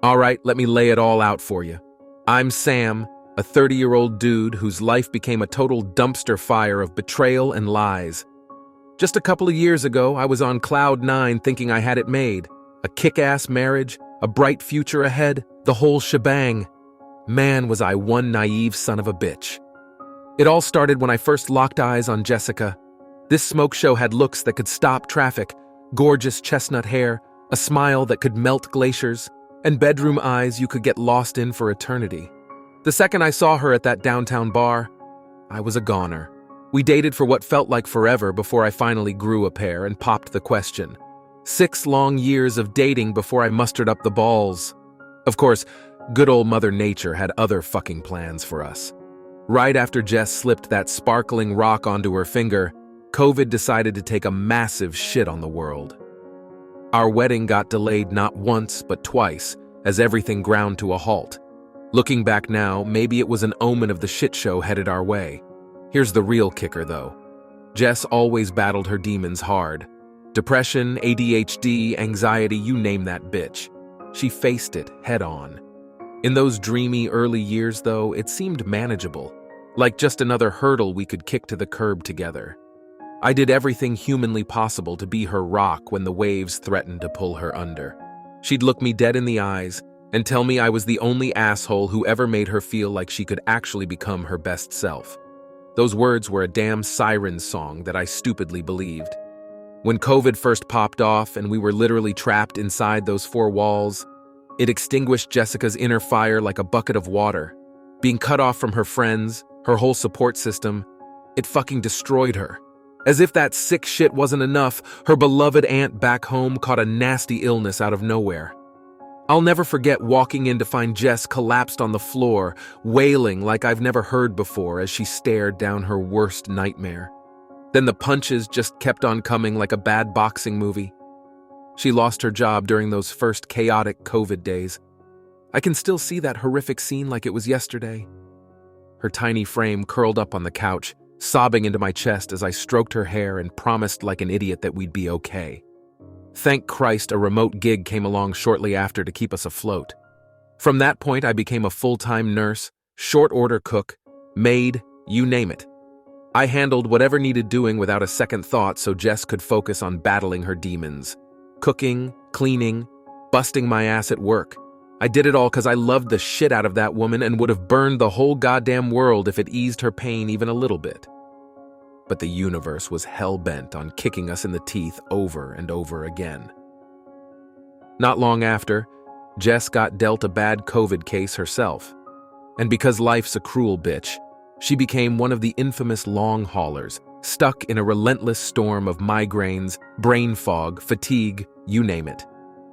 All right, let me lay it all out for you. I'm Sam, a 30-year-old dude whose life became a total dumpster fire of betrayal and lies. Just a couple of years ago, I was on cloud nine thinking I had it made. A kick-ass marriage, a bright future ahead, the whole shebang. Man, was I one naive son of a bitch. It all started when I first locked eyes on Jessica. This smoke show had looks that could stop traffic, gorgeous chestnut hair, a smile that could melt glaciers, and bedroom eyes you could get lost in for eternity. The second I saw her at that downtown bar, I was a goner. We dated for what felt like forever before I finally grew a pair and popped the question. 6 long years of dating before I mustered up the balls. Of course, good old Mother Nature had other fucking plans for us. Right after Jess slipped that sparkling rock onto her finger, COVID decided to take a massive shit on the world. Our wedding got delayed not once, but twice, as everything ground to a halt. Looking back now, maybe it was an omen of the shit show headed our way. Here's the real kicker, though. Jess always battled her demons hard. Depression, ADHD, anxiety, you name that bitch. She faced it head on. In those dreamy early years, though, it seemed manageable, like just another hurdle we could kick to the curb together. I did everything humanly possible to be her rock when the waves threatened to pull her under. She'd look me dead in the eyes and tell me I was the only asshole who ever made her feel like she could actually become her best self. Those words were a damn siren song that I stupidly believed. When COVID first popped off and we were literally trapped inside those 4 walls, it extinguished Jessica's inner fire like a bucket of water. Being cut off from her friends, her whole support system, it fucking destroyed her. As if that sick shit wasn't enough, her beloved aunt back home caught a nasty illness out of nowhere. I'll never forget walking in to find Jess collapsed on the floor, wailing like I've never heard before as she stared down her worst nightmare. Then the punches just kept on coming like a bad boxing movie. She lost her job during those first chaotic COVID days. I can still see that horrific scene like it was yesterday. Her tiny frame curled up on the couch, sobbing into my chest as I stroked her hair and promised like an idiot that we'd be okay. Thank Christ a remote gig came along shortly after to keep us afloat. From that point, I became a full-time nurse, short-order cook, maid, you name it. I handled whatever needed doing without a second thought so Jess could focus on battling her demons. Cooking, cleaning, busting my ass at work. I did it all because I loved the shit out of that woman and would have burned the whole goddamn world if it eased her pain even a little bit. But the universe was hell-bent on kicking us in the teeth over and over again. Not long after, Jess got dealt a bad COVID case herself. And because life's a cruel bitch, she became one of the infamous long haulers, stuck in a relentless storm of migraines, brain fog, fatigue, you name it.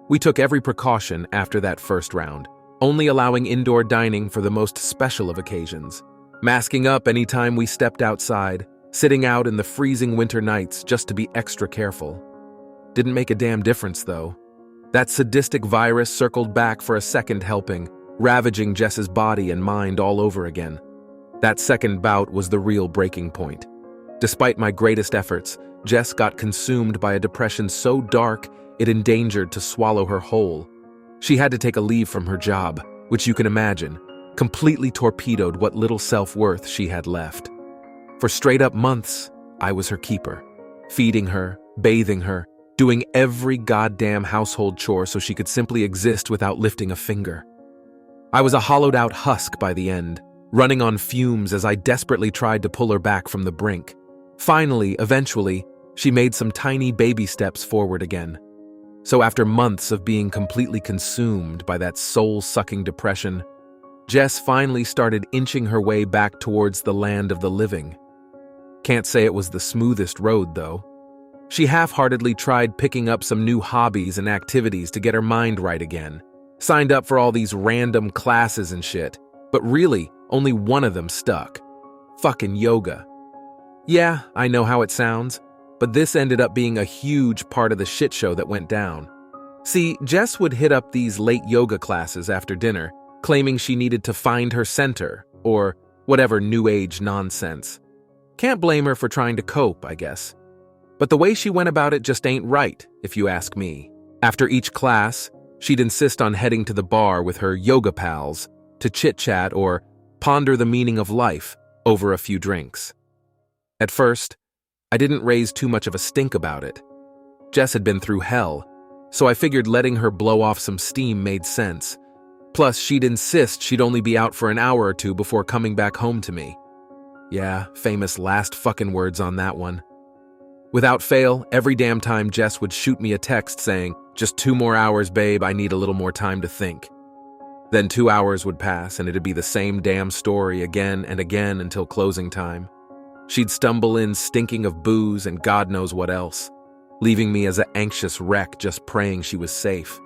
We took every precaution after that first round, only allowing indoor dining for the most special of occasions, masking up anytime we stepped outside, sitting out in the freezing winter nights just to be extra careful. Didn't make a damn difference, though. That sadistic virus circled back for a second helping, ravaging Jess's body and mind all over again. That second bout was the real breaking point. Despite my greatest efforts, Jess got consumed by a depression so dark it endangered to swallow her whole. She had to take a leave from her job, which you can imagine, completely torpedoed what little self-worth she had left. For straight-up months, I was her keeper, feeding her, bathing her, doing every goddamn household chore so she could simply exist without lifting a finger. I was a hollowed-out husk by the end, running on fumes as I desperately tried to pull her back from the brink. Finally, eventually, she made some tiny baby steps forward again. So after months of being completely consumed by that soul-sucking depression, Jess finally started inching her way back towards the land of the living. Can't say it was the smoothest road, though. She half-heartedly tried picking up some new hobbies and activities to get her mind right again, signed up for all these random classes and shit, but really, only one of them stuck. Fucking yoga. Yeah, I know how it sounds, but this ended up being a huge part of the shit show that went down. See, Jess would hit up these late yoga classes after dinner, claiming she needed to find her center, or whatever new age nonsense. Can't blame her for trying to cope, I guess. But the way she went about it just ain't right, if you ask me. After each class, She'd insist on heading to the bar with her yoga pals to chit-chat or ponder the meaning of life over a few drinks. At first, I didn't raise too much of a stink about it. Jess had been through hell, so I figured letting her blow off some steam made sense. Plus, she'd insist she'd only be out for an hour or two before coming back home to me. Yeah, famous last fucking words on that one. Without fail, every damn time Jess would shoot me a text saying, "Just 2 more hours, babe, I need a little more time to think." Then 2 hours would pass and it'd be the same damn story again and again until closing time. She'd stumble in stinking of booze and God knows what else, leaving me as an anxious wreck just praying she was safe.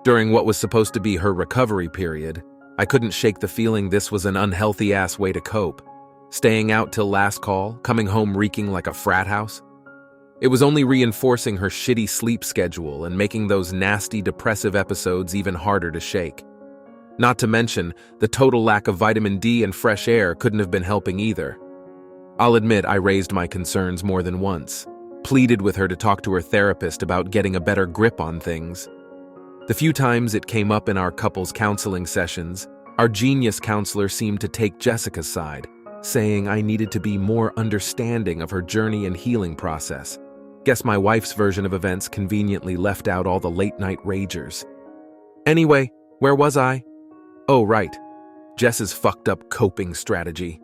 During what was supposed to be her recovery period, I couldn't shake the feeling this was an unhealthy-ass way to cope. Staying out till last call, coming home reeking like a frat house. It was only reinforcing her shitty sleep schedule and making those nasty depressive episodes even harder to shake. Not to mention, the total lack of vitamin D and fresh air couldn't have been helping either. I'll admit I raised my concerns more than once, pleaded with her to talk to her therapist about getting a better grip on things. The few times it came up in our couples counseling sessions, our genius counselor seemed to take Jessica's side, saying I needed to be more understanding of her journey and healing process. Guess my wife's version of events conveniently left out all the late-night ragers. Anyway, where was I? Oh, right. Jess's fucked up coping strategy.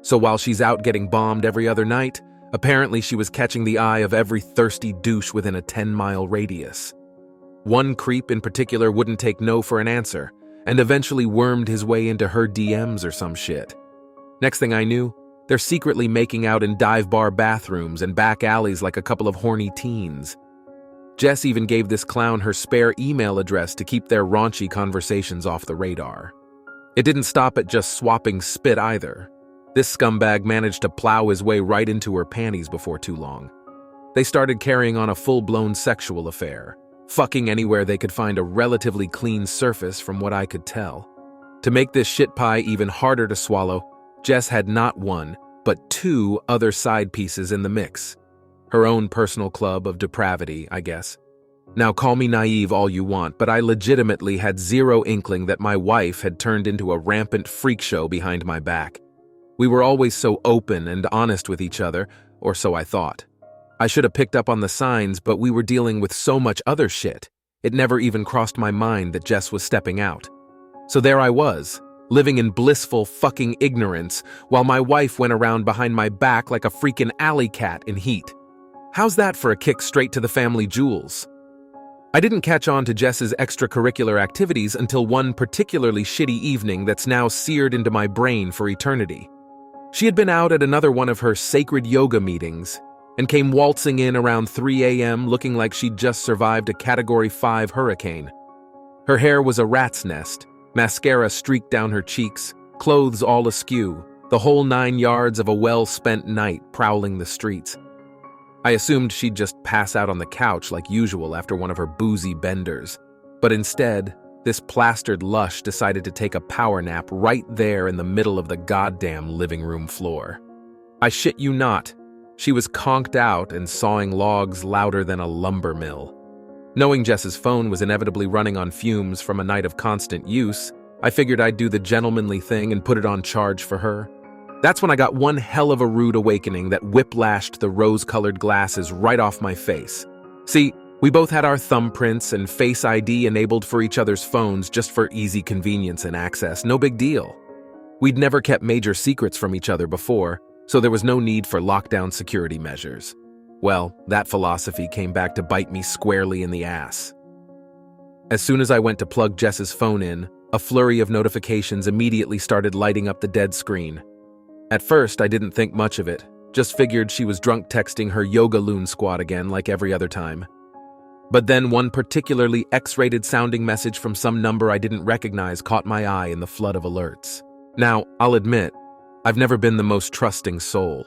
So while she's out getting bombed every other night, apparently she was catching the eye of every thirsty douche within a 10-mile radius. One creep in particular wouldn't take no for an answer, and eventually wormed his way into her DMs or some shit. Next thing I knew, they're secretly making out in dive bar bathrooms and back alleys like a couple of horny teens. Jess even gave this clown her spare email address to keep their raunchy conversations off the radar. It didn't stop at just swapping spit either. This scumbag managed to plow his way right into her panties before too long. They started carrying on a full-blown sexual affair, fucking anywhere they could find a relatively clean surface from what I could tell. To make this shit pie even harder to swallow, Jess had not one, but 2 other side pieces in the mix. Her own personal club of depravity, I guess. Now call me naive all you want, but I legitimately had zero inkling that my wife had turned into a rampant freak show behind my back. We were always so open and honest with each other, or so I thought. I should have picked up on the signs, but we were dealing with so much other shit. It never even crossed my mind that Jess was stepping out. So there I was, living in blissful fucking ignorance, while my wife went around behind my back like a freaking alley cat in heat. How's that for a kick straight to the family jewels? I didn't catch on to Jess's extracurricular activities until one particularly shitty evening that's now seared into my brain for eternity. She had been out at another one of her sacred yoga meetings and came waltzing in around 3 a.m. looking like she'd just survived a Category 5 hurricane. Her hair was a rat's nest, mascara streaked down her cheeks, clothes all askew, the whole 9 yards of a well-spent night prowling the streets. I assumed she'd just pass out on the couch like usual after one of her boozy benders, but instead, this plastered lush decided to take a power nap right there in the middle of the goddamn living room floor. I shit you not, she was conked out and sawing logs louder than a lumber mill. Knowing Jess's phone was inevitably running on fumes from a night of constant use, I figured I'd do the gentlemanly thing and put it on charge for her. That's when I got one hell of a rude awakening that whiplashed the rose-colored glasses right off my face. See, we both had our thumbprints and Face ID enabled for each other's phones just for easy convenience and access, no big deal. We'd never kept major secrets from each other before, so there was no need for lockdown security measures. Well, that philosophy came back to bite me squarely in the ass. As soon as I went to plug Jess's phone in, a flurry of notifications immediately started lighting up the dead screen. At first, I didn't think much of it, just figured she was drunk texting her yoga loon squad again like every other time. But then one particularly X-rated sounding message from some number I didn't recognize caught my eye in the flood of alerts. Now, I'll admit, I've never been the most trusting soul.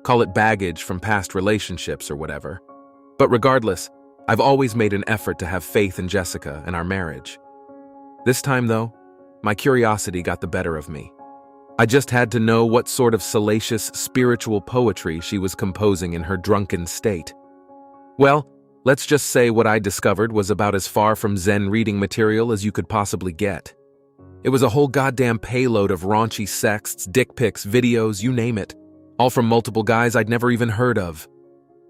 Call it baggage from past relationships or whatever. But regardless, I've always made an effort to have faith in Jessica and our marriage. This time, though, my curiosity got the better of me. I just had to know what sort of salacious spiritual poetry she was composing in her drunken state. Well, Let's just say what I discovered was about as far from Zen reading material as you could possibly get. It was a whole goddamn payload of raunchy sexts, dick pics, videos, you name it, all from multiple guys I'd never even heard of.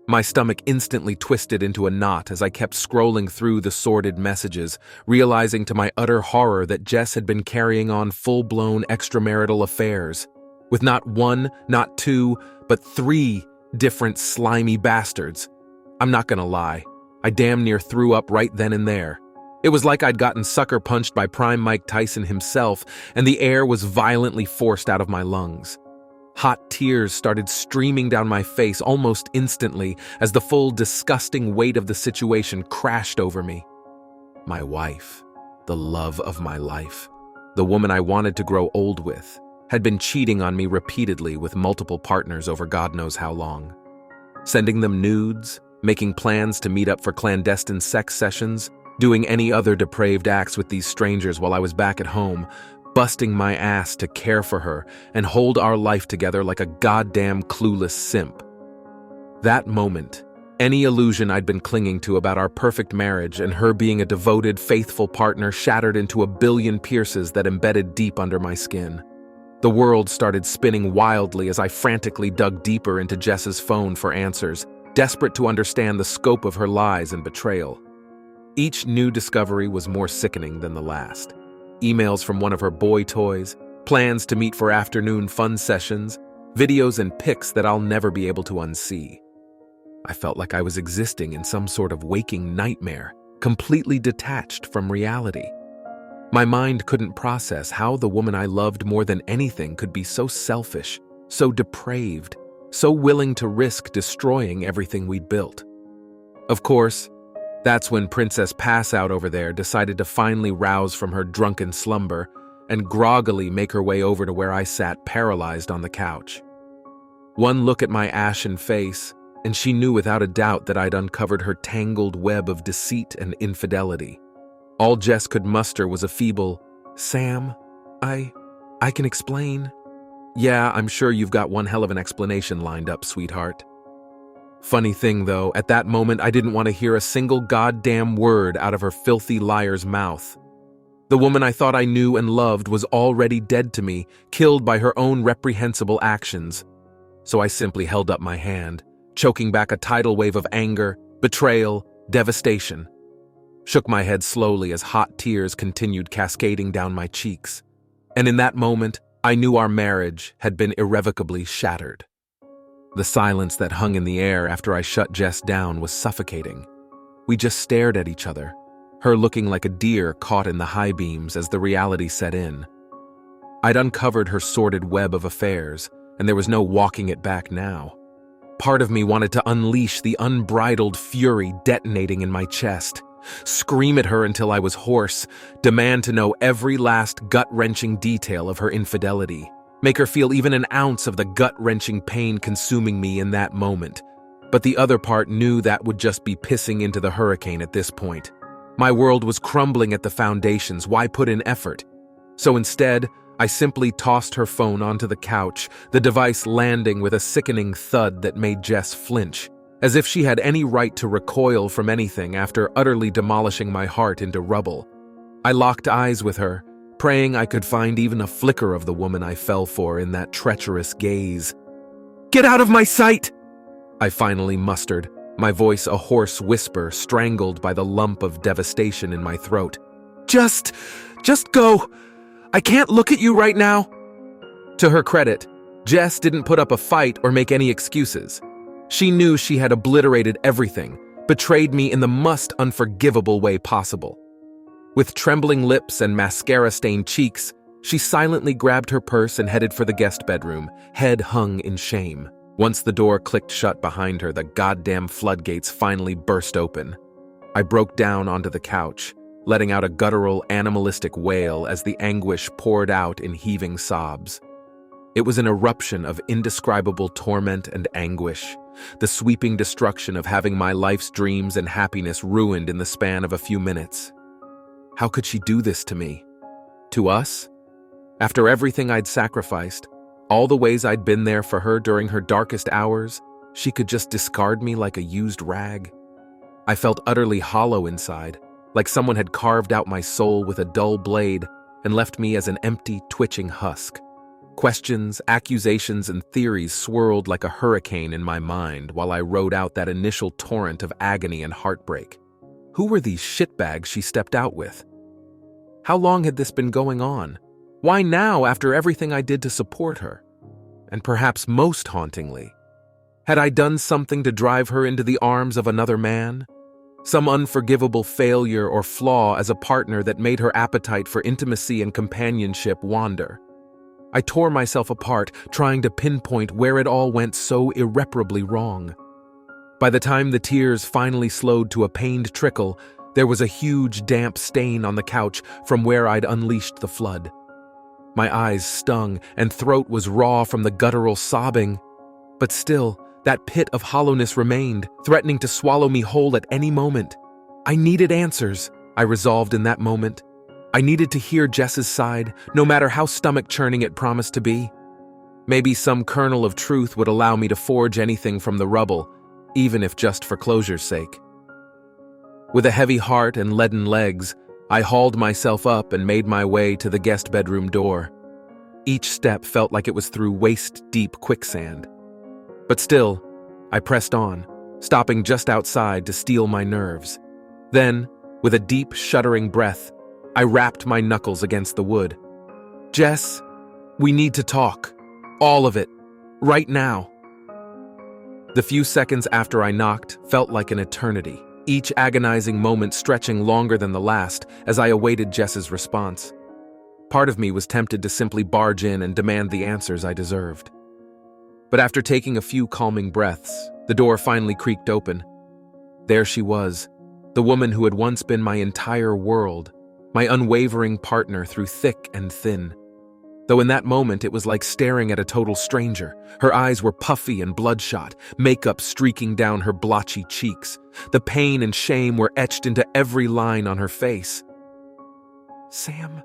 My stomach instantly twisted into a knot as I kept scrolling through the sordid messages, realizing to my utter horror that Jess had been carrying on full-blown extramarital affairs, with not one, not two, but three different slimy bastards. I'm not gonna lie, I damn near threw up right then and there. It was like I'd gotten sucker punched by Prime Mike Tyson himself, and the air was violently forced out of my lungs. Hot tears started streaming down my face almost instantly as the full disgusting weight of the situation crashed over me. My wife, the love of my life, the woman I wanted to grow old with, had been cheating on me repeatedly with multiple partners over God knows how long. Sending them nudes, making plans to meet up for clandestine sex sessions, doing any other depraved acts with these strangers while I was back at home, busting my ass to care for her and hold our life together like a goddamn clueless simp. That moment, any illusion I'd been clinging to about our perfect marriage and her being a devoted, faithful partner shattered into a billion pierces that embedded deep under my skin. The world started spinning wildly as I frantically dug deeper into Jess's phone for answers, desperate to understand the scope of her lies and betrayal. Each new discovery was more sickening than the last. Emails from one of her boy toys, plans to meet for afternoon fun sessions, videos and pics that I'll never be able to unsee. I felt like I was existing in some sort of waking nightmare, completely detached from reality. My mind couldn't process how the woman I loved more than anything could be so selfish, so depraved, so willing to risk destroying everything we'd built. Of course, that's when Princess Passout over there decided to finally rouse from her drunken slumber and groggily make her way over to where I sat paralyzed on the couch. One look at my ashen face, and she knew without a doubt that I'd uncovered her tangled web of deceit and infidelity. All Jess could muster was a feeble, "Sam, I can explain." "Yeah, I'm sure you've got one hell of an explanation lined up, sweetheart." Funny thing though, at that moment I didn't want to hear a single goddamn word out of her filthy liar's mouth. The woman I thought I knew and loved was already dead to me, killed by her own reprehensible actions. So I simply held up my hand, choking back a tidal wave of anger, betrayal, devastation. Shook my head slowly as hot tears continued cascading down my cheeks. And in that moment, I knew our marriage had been irrevocably shattered. The silence that hung in the air after I shut Jess down was suffocating. We just stared at each other, her looking like a deer caught in the high beams as the reality set in. I'd uncovered her sordid web of affairs, and there was no walking it back now. Part of me wanted to unleash the unbridled fury detonating in my chest, scream at her until I was hoarse, demand to know every last gut-wrenching detail of her infidelity, make her feel even an ounce of the gut-wrenching pain consuming me in that moment. But the other part knew that would just be pissing into the hurricane at this point. My world was crumbling at the foundations, why put in effort? So instead, I simply tossed her phone onto the couch, the device landing with a sickening thud that made Jess flinch, as if she had any right to recoil from anything after utterly demolishing my heart into rubble. I locked eyes with her, praying I could find even a flicker of the woman I fell for in that treacherous gaze. "Get out of my sight!" I finally mustered, my voice a hoarse whisper strangled by the lump of devastation in my throat. Just go. I can't look at you right now." To her credit, Jess didn't put up a fight or make any excuses. She knew she had obliterated everything, betrayed me in the most unforgivable way possible. With trembling lips and mascara-stained cheeks, she silently grabbed her purse and headed for the guest bedroom, head hung in shame. Once the door clicked shut behind her, the goddamn floodgates finally burst open. I broke down onto the couch, letting out a guttural, animalistic wail as the anguish poured out in heaving sobs. It was an eruption of indescribable torment and anguish, the sweeping destruction of having my life's dreams and happiness ruined in the span of a few minutes. How could she do this to me? To us? After everything I'd sacrificed, all the ways I'd been there for her during her darkest hours, she could just discard me like a used rag? I felt utterly hollow inside, like someone had carved out my soul with a dull blade and left me as an empty, twitching husk. Questions, accusations, and theories swirled like a hurricane in my mind while I rode out that initial torrent of agony and heartbreak. Who were these shitbags she stepped out with? How long had this been going on? Why now, after everything I did to support her? And perhaps most hauntingly, had I done something to drive her into the arms of another man? Some unforgivable failure or flaw as a partner that made her appetite for intimacy and companionship wander? I tore myself apart, trying to pinpoint where it all went so irreparably wrong. By the time the tears finally slowed to a pained trickle, there was a huge damp stain on the couch from where I'd unleashed the flood. My eyes stung and throat was raw from the guttural sobbing, but still, that pit of hollowness remained, threatening to swallow me whole at any moment. I needed answers, I resolved in that moment. I needed to hear Jess's side, no matter how stomach-churning it promised to be. Maybe some kernel of truth would allow me to forge anything from the rubble, even if just for closure's sake. With a heavy heart and leaden legs, I hauled myself up and made my way to the guest bedroom door. Each step felt like it was through waist-deep quicksand. But still, I pressed on, stopping just outside to steel my nerves. Then, with a deep, shuddering breath, I rapped my knuckles against the wood. "Jess, we need to talk. All of it. Right now." The few seconds after I knocked felt like an eternity, each agonizing moment stretching longer than the last as I awaited Jess's response. Part of me was tempted to simply barge in and demand the answers I deserved. But after taking a few calming breaths, the door finally creaked open. There she was, the woman who had once been my entire world, my unwavering partner through thick and thin. Though in that moment it was like staring at a total stranger. Her eyes were puffy and bloodshot, makeup streaking down her blotchy cheeks. The pain and shame were etched into every line on her face. "Sam,"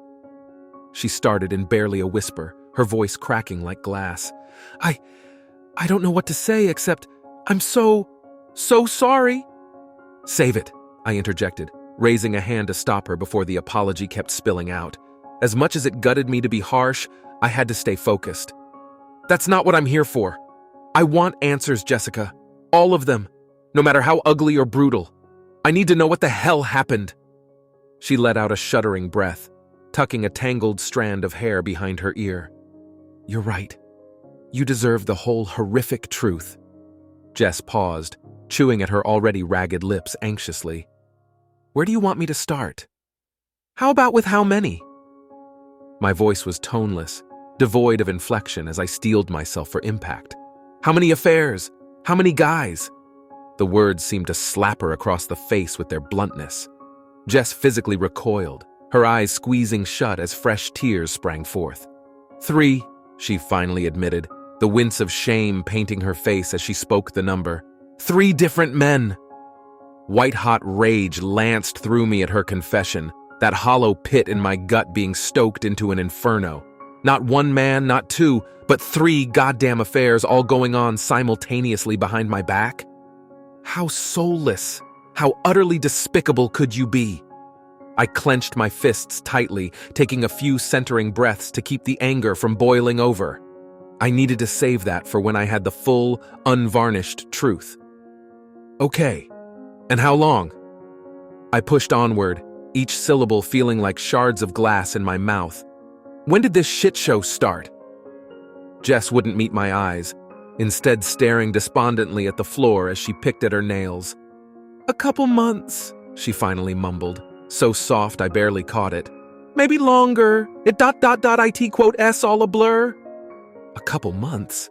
she started in barely a whisper, her voice cracking like glass. I don't know what to say except, I'm so sorry." "Save it," I interjected, raising a hand to stop her before the apology kept spilling out. As much as it gutted me to be harsh, I had to stay focused. "That's not what I'm here for. I want answers, Jessica. All of them, no matter how ugly or brutal. I need to know what the hell happened." She let out a shuddering breath, tucking a tangled strand of hair behind her ear. "You're right. You deserve the whole horrific truth." Jess paused, chewing at her already ragged lips anxiously. "Where do you want me to start? How about with how many?" My voice was toneless, devoid of inflection as I steeled myself for impact. "How many affairs? How many guys?" The words seemed to slap her across the face with their bluntness. Jess physically recoiled, her eyes squeezing shut as fresh tears sprang forth. "3, she finally admitted, the wince of shame painting her face as she spoke the number. 3 different men. White-hot rage lanced through me at her confession, that hollow pit in my gut being stoked into an inferno. Not one man, not 2, but 3 goddamn affairs all going on simultaneously behind my back? How soulless, how utterly despicable could you be? I clenched my fists tightly, taking a few centering breaths to keep the anger from boiling over. I needed to save that for when I had the full, unvarnished truth. "Okay, and how long?" I pushed onward, each syllable feeling like shards of glass in my mouth. "When did this shit show start?" Jess wouldn't meet my eyes, instead staring despondently at the floor as she picked at her nails. "A couple months," she finally mumbled, so soft I barely caught it. "Maybe longer. It quote S all a blur." A couple months?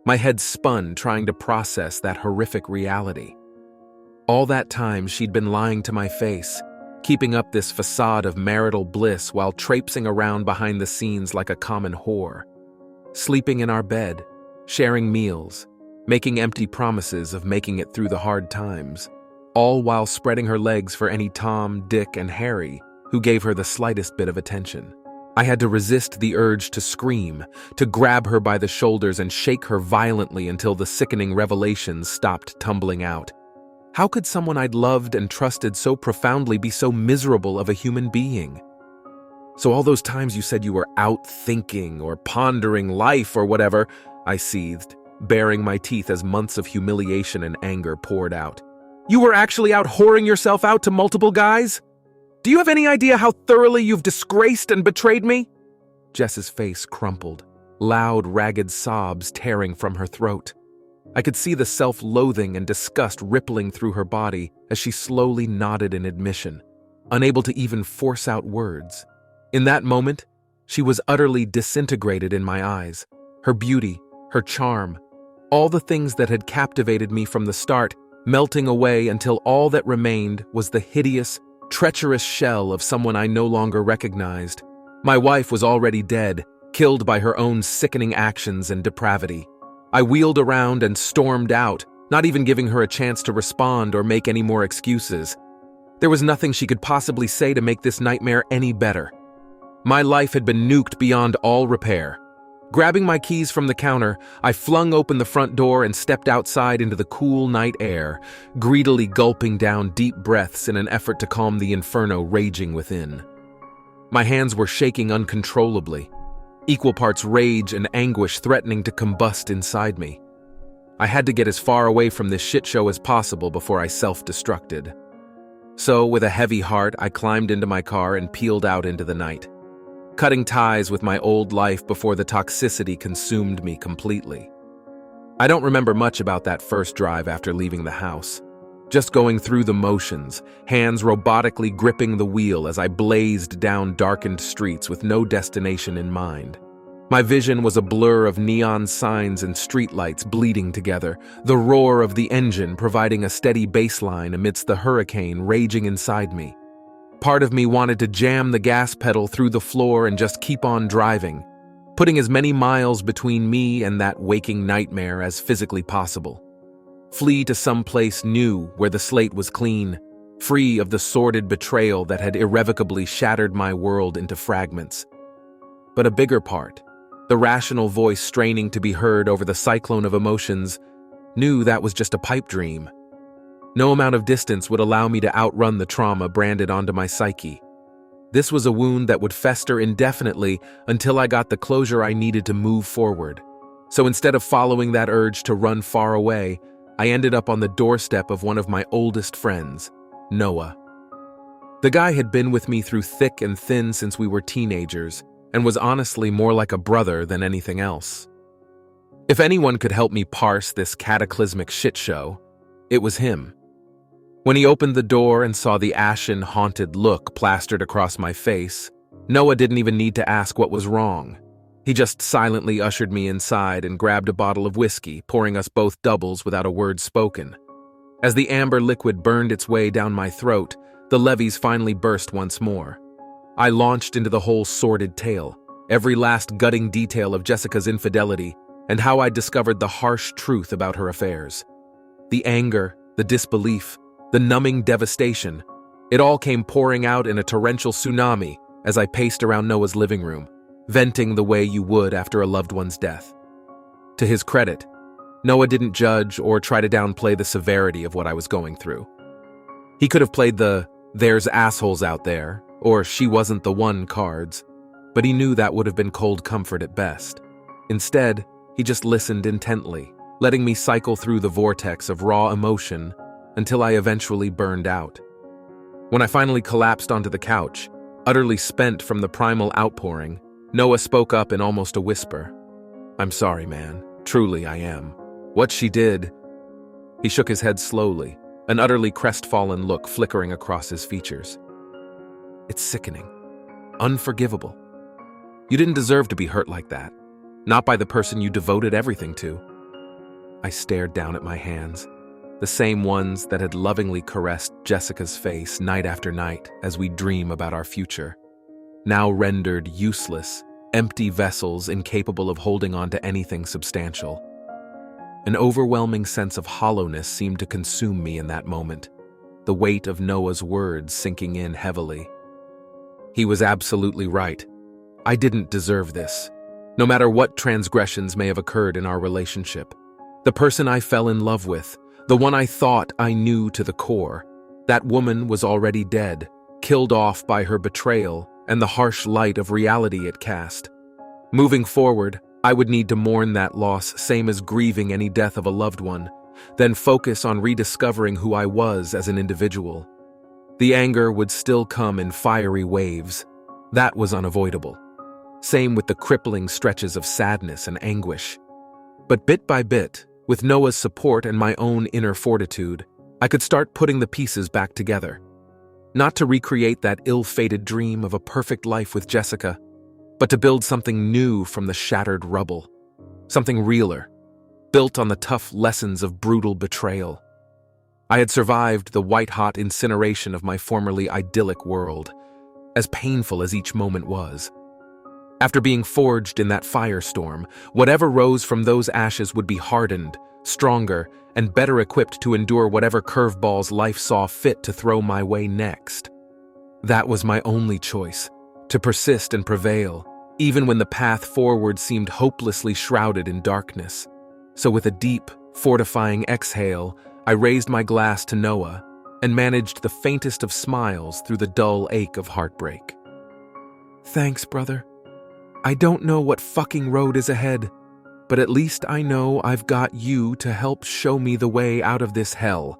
My head spun trying to process that horrific reality. All that time she'd been lying to my face, keeping up this facade of marital bliss while traipsing around behind the scenes like a common whore. Sleeping in our bed, sharing meals, making empty promises of making it through the hard times, all while spreading her legs for any Tom, Dick, and Harry who gave her the slightest bit of attention. I had to resist the urge to scream, to grab her by the shoulders and shake her violently until the sickening revelations stopped tumbling out. How could someone I'd loved and trusted so profoundly be so miserable of a human being? So all those times you said you were out thinking or pondering life or whatever, I seethed, baring my teeth as months of humiliation and anger poured out. You were actually out whoring yourself out to multiple guys? Do you have any idea how thoroughly you've disgraced and betrayed me? Jess's face crumpled, loud, ragged sobs tearing from her throat. I could see the self-loathing and disgust rippling through her body as she slowly nodded in admission, unable to even force out words. In that moment, she was utterly disintegrated in my eyes. Her beauty, her charm, all the things that had captivated me from the start, melting away until all that remained was the hideous, treacherous shell of someone I no longer recognized. My wife was already dead, killed by her own sickening actions and depravity. I wheeled around and stormed out, not even giving her a chance to respond or make any more excuses. There was nothing she could possibly say to make this nightmare any better. My life had been nuked beyond all repair. Grabbing my keys from the counter, I flung open the front door and stepped outside into the cool night air, greedily gulping down deep breaths in an effort to calm the inferno raging within. My hands were shaking uncontrollably, equal parts rage and anguish threatening to combust inside me. I had to get as far away from this shit show as possible before I self-destructed. So, with a heavy heart, I climbed into my car and peeled out into the night, cutting ties with my old life before the toxicity consumed me completely. I don't remember much about that first drive after leaving the house. Just going through the motions, hands robotically gripping the wheel as I blazed down darkened streets with no destination in mind. My vision was a blur of neon signs and streetlights bleeding together, the roar of the engine providing a steady baseline amidst the hurricane raging inside me. Part of me wanted to jam the gas pedal through the floor and just keep on driving, putting as many miles between me and that waking nightmare as physically possible. Flee to some place new where the slate was clean, free of the sordid betrayal that had irrevocably shattered my world into fragments. But a bigger part, the rational voice straining to be heard over the cyclone of emotions, knew that was just a pipe dream. No amount of distance would allow me to outrun the trauma branded onto my psyche. This was a wound that would fester indefinitely until I got the closure I needed to move forward. So instead of following that urge to run far away, I ended up on the doorstep of one of my oldest friends, Noah. The guy had been with me through thick and thin since we were teenagers, and was honestly more like a brother than anything else. If anyone could help me parse this cataclysmic shit show, it was him. When he opened the door and saw the ashen, haunted look plastered across my face, Noah didn't even need to ask what was wrong. He just silently ushered me inside and grabbed a bottle of whiskey, pouring us both doubles without a word spoken. As the amber liquid burned its way down my throat, the levees finally burst once more. I launched into the whole sordid tale, every last gutting detail of Jessica's infidelity, and how I discovered the harsh truth about her affairs. The anger, the disbelief, the numbing devastation, it all came pouring out in a torrential tsunami as I paced around Noah's living room, venting the way you would after a loved one's death. To his credit, Noah didn't judge or try to downplay the severity of what I was going through. He could have played the "there's assholes out there" or "she wasn't the one" cards, but he knew that would have been cold comfort at best. Instead, he just listened intently, letting me cycle through the vortex of raw emotion until I eventually burned out. When I finally collapsed onto the couch, utterly spent from the primal outpouring, Noah spoke up in almost a whisper. "I'm sorry, man. Truly, I am. What she did..." He shook his head slowly, an utterly crestfallen look flickering across his features. "It's sickening. Unforgivable. You didn't deserve to be hurt like that. Not by the person you devoted everything to." I stared down at my hands, the same ones that had lovingly caressed Jessica's face night after night as we dream about our future, now rendered useless, empty vessels incapable of holding on to anything substantial. An overwhelming sense of hollowness seemed to consume me in that moment, the weight of Noah's words sinking in heavily. He was absolutely right. I didn't deserve this, no matter what transgressions may have occurred in our relationship. The person I fell in love with, The one I thought I knew to the core. That woman was already dead, killed off by her betrayal and the harsh light of reality it cast. Moving forward, I would need to mourn that loss, same as grieving any death of a loved one, then focus on rediscovering who I was as an individual. The anger would still come in fiery waves. That was unavoidable. Same with the crippling stretches of sadness and anguish. But bit by bit, with Noah's support and my own inner fortitude, I could start putting the pieces back together. Not to recreate that ill-fated dream of a perfect life with Jessica, but to build something new from the shattered rubble. Something realer, built on the tough lessons of brutal betrayal. I had survived the white-hot incineration of my formerly idyllic world, as painful as each moment was. After being forged in that firestorm, whatever rose from those ashes would be hardened, stronger, and better equipped to endure whatever curveballs life saw fit to throw my way next. That was my only choice, to persist and prevail, even when the path forward seemed hopelessly shrouded in darkness. So with a deep, fortifying exhale, I raised my glass to Noah and managed the faintest of smiles through the dull ache of heartbreak. Thanks, brother. I don't know what fucking road is ahead, but at least I know I've got you to help show me the way out of this hell.